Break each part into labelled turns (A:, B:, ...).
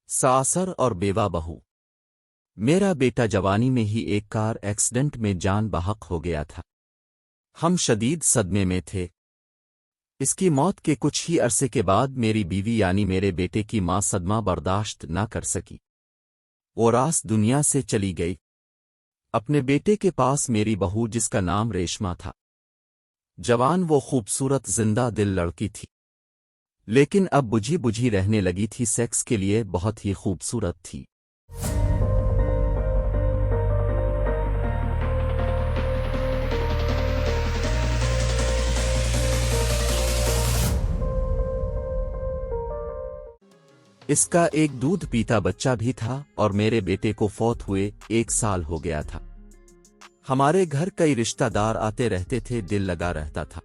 A: सासर और बेवा बहू। मेरा बेटा जवानी में ही एक कार एक्सीडेंट में जान बहक हो गया था। हम शदीद सदमे में थे। इसकी मौत के कुछ ही अरसे के बाद मेरी बीवी यानी मेरे बेटे की मां सदमा बर्दाश्त न कर सकी। वो रास दुनिया से चली गई। अपने बेटे के पास मेरी बहू, जिसका नाम रेशमा था। जवान वो खूबसूरत जिंदा दिल लड़की थी, लेकिन अब बुझी बुझी रहने लगी थी। सेक्स के लिए बहुत ही खूबसूरत थी। इसका एक दूध पीता बच्चा भी था और मेरे बेटे को फौत हुए 1 साल हो गया था। हमारे घर कई रिश्तेदार आते रहते थे, दिल लगा रहता था।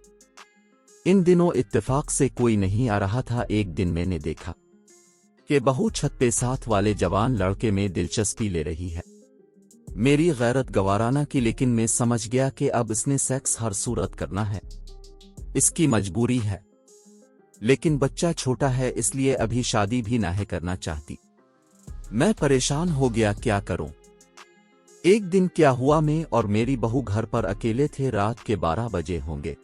A: इन दिनों इत्तेफाक से कोई नहीं आ रहा था। एक दिन मैंने देखा कि बहू छत पे साथ वाले जवान लड़के में दिलचस्पी ले रही है। मेरी गैरत गवाराना की, लेकिन मैं समझ गया कि अब इसने सेक्स हर सूरत करना है। इसकी मजबूरी है, लेकिन बच्चा छोटा है, इसलिए अभी शादी भी नाहे करना चाहती। मैं परेशान हो गया, क्या करूं। एक दिन क्या हुआ, मैं और मेरी बहू घर पर अकेले थे। रात के 12 बजे होंगे।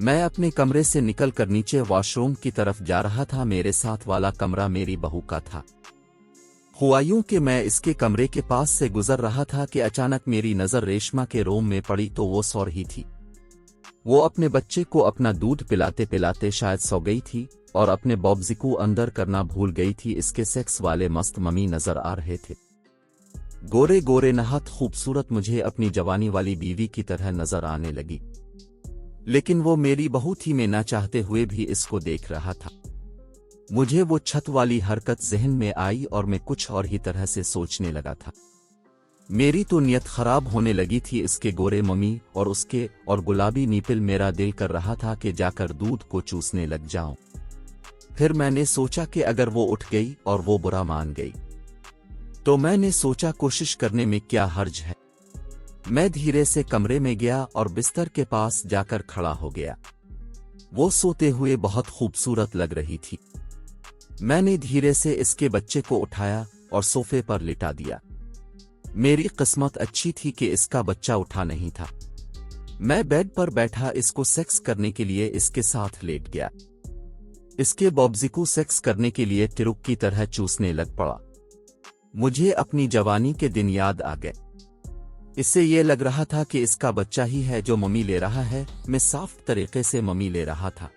A: मैं अपने कमरे से निकलकर नीचे वॉशरूम की तरफ जा रहा था। मेरे साथ वाला कमरा मेरी बहू का था। हुआ यूं कि मैं इसके कमरे के पास से गुजर रहा था कि अचानक मेरी नजर रेशमा के रूम में पड़ी, तो वो सो रही थी। वो अपने बच्चे को अपना दूध पिलाते पिलाते शायद सो गई थी और अपने बॉब्जिकू अंदर करना भूल गई थी। इसके सेक्स वाले मस्त मम्मी नजर आ रहे थे। गोरे गोरे नहात खूबसूरत मुझे अपनी जवानी वाली बीवी की तरह नजर आने लगी, लेकिन वो मेरी बहू थी। मैं ना चाहते हुए भी इसको देख रहा था। मुझे वो छत वाली हरकत जहन में आई और मैं कुछ और ही तरह से सोचने लगा था। मेरी तो नियत खराब होने लगी थी। इसके गोरे मम्मी और उसके और गुलाबी नीपिल, मेरा दिल कर रहा था कि जाकर दूध को चूसने लग जाऊं। फिर मैंने सोचा कि अगर वो उठ गई और वो बुरा मान गई, तो मैंने सोचा कोशिश करने में क्या हर्ज है। मैं धीरे से कमरे में गया और बिस्तर के पास जाकर खड़ा हो गया। वो सोते हुए बहुत खूबसूरत लग रही थी। मैंने धीरे से इसके बच्चे को उठाया और सोफे पर लिटा दिया। मेरी किस्मत अच्छी थी कि इसका बच्चा उठा नहीं था। मैं बेड पर बैठा इसको सेक्स करने के लिए इसके साथ लेट गया। इसके बॉब्जिकू सेक्स करने के लिए टिरुक की तरह चूसने लग पड़ा। मुझे अपनी जवानी के दिन याद आ गए। इससे ये लग रहा था कि इसका बच्चा ही है जो मम्मी ले रहा है। मैं साफ तरीके से मम्मी ले रहा था।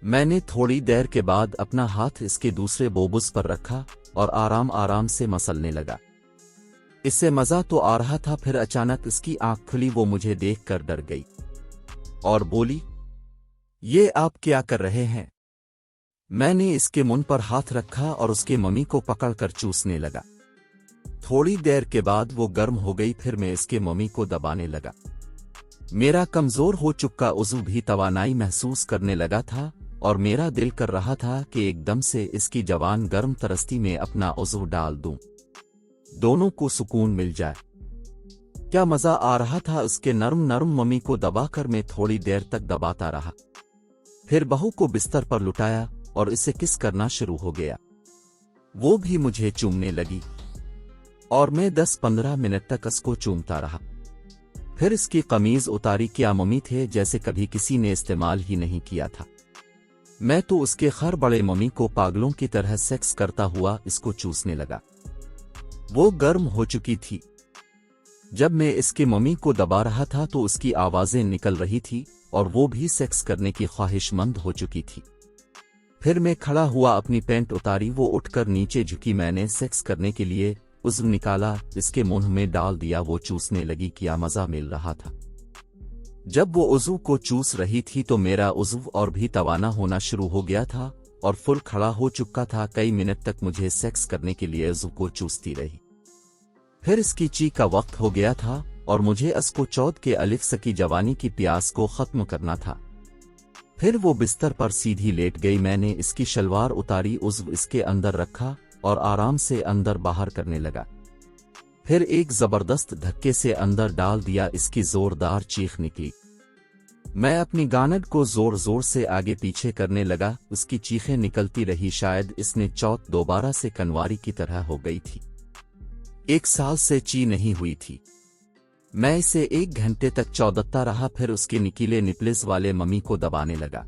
A: मैंने थोड़ी देर के बाद अपना हाथ इसके दूसरे बोबुस पर रखा और आराम आराम से मसलने लगा। इससे मजा तो आ रहा था। फिर अचानक इसकी आंख खुली। वो मुझे देखकर डर गई और बोली, ये आप क्या कर रहे हैं। मैंने इसके मुंह पर हाथ रखा और उसके मम्मी को पकड़कर चूसने लगा। थोड़ी देर के बाद वो गर्म हो गई। फिर मैं इसके मम्मी को दबाने लगा। मेरा कमजोर हो चुका उज़्व भी तवानाई महसूस करने लगा था और मेरा दिल कर रहा था कि एकदम से इसकी जवान गर्म तरस्ती में अपना उज़्व डाल दूं, दोनों को सुकून मिल जाए। क्या मजा आ रहा था। उसके नरम नरम मम्मी को दबाकर मैं थोड़ी देर तक दबाता रहा। फिर बहू को बिस्तर पर लुटाया और इसे किस करना शुरू हो गया। वो भी मुझे चूमने लगी और मैं 10-15 मिनट तक उसको चूमता रहा। फिर इसकी कमीज उतारी। क्या मम्मी थे जैसे कभी किसी ने इस्तेमाल ही नहीं किया था। मैं तो उसके खर बड़े मम्मी को पागलों की तरह सेक्स करता हुआ इसको चूसने लगा। वो गर्म हो चुकी थी। जब मैं इसके मम्मी को दबा रहा था तो उसकी आवाजें निकल रही थी और वो भी सेक्स करने की ख्वाहिशमंद हो चुकी थी। फिर मैं खड़ा हुआ, अपनी पैंट उतारी। वो उठकर नीचे झुकी। मैंने सेक्स करने के लिए उज़्व निकाला, इसके मुंह में डाल दिया। वो चूसने लगी। क्या मजा मिल रहा था। जब वो उज़्व को चूस रही थी तो मेरा उज़्व और भी तवाना होना शुरू हो गया था और फुल खड़ा हो चुका था। कई मिनट तक मुझे सेक्स करने के लिए उज़्व को चूसती रही। फिर इसकी ची का वक्त हो गया था और मुझे इसको चौथ के अलिफ सकी जवानी की प्यास को खत्म करना था। फिर वो बिस्तर पर सीधी लेट गई। मैंने इसकी शलवार उतारी, उज़्व इसके अंदर रखा और आराम से अंदर बाहर करने लगा। फिर एक जबरदस्त धक्के से अंदर डाल दिया। इसकी जोरदार चीख निकली। मैं अपनी गानड को जोर जोर से आगे पीछे करने लगा। उसकी चीखें निकलती रही। शायद इसने चौथ दोबारा से कनवारी की तरह हो गई थी। 1 साल से ची नहीं हुई थी। मैं इसे 1 घंटे तक चौदत्ता रहा, फिर उसके निकीले निपल्स वाले मम्मी को दबाने लगा।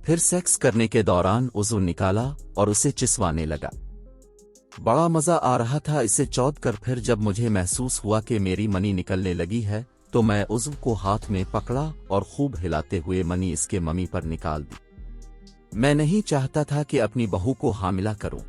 A: फिर सेक्स करने के दौरान उज़्व निकाला और उसे चिसवाने लगा। बड़ा मजा आ रहा था इसे चौध कर। फिर जब मुझे महसूस हुआ कि मेरी मनी निकलने लगी है तो मैं उज़्व को हाथ में पकड़ा और खूब हिलाते हुए मनी इसके मम्मी पर निकाल दी। मैं नहीं चाहता था कि अपनी बहू को हामिला करूं।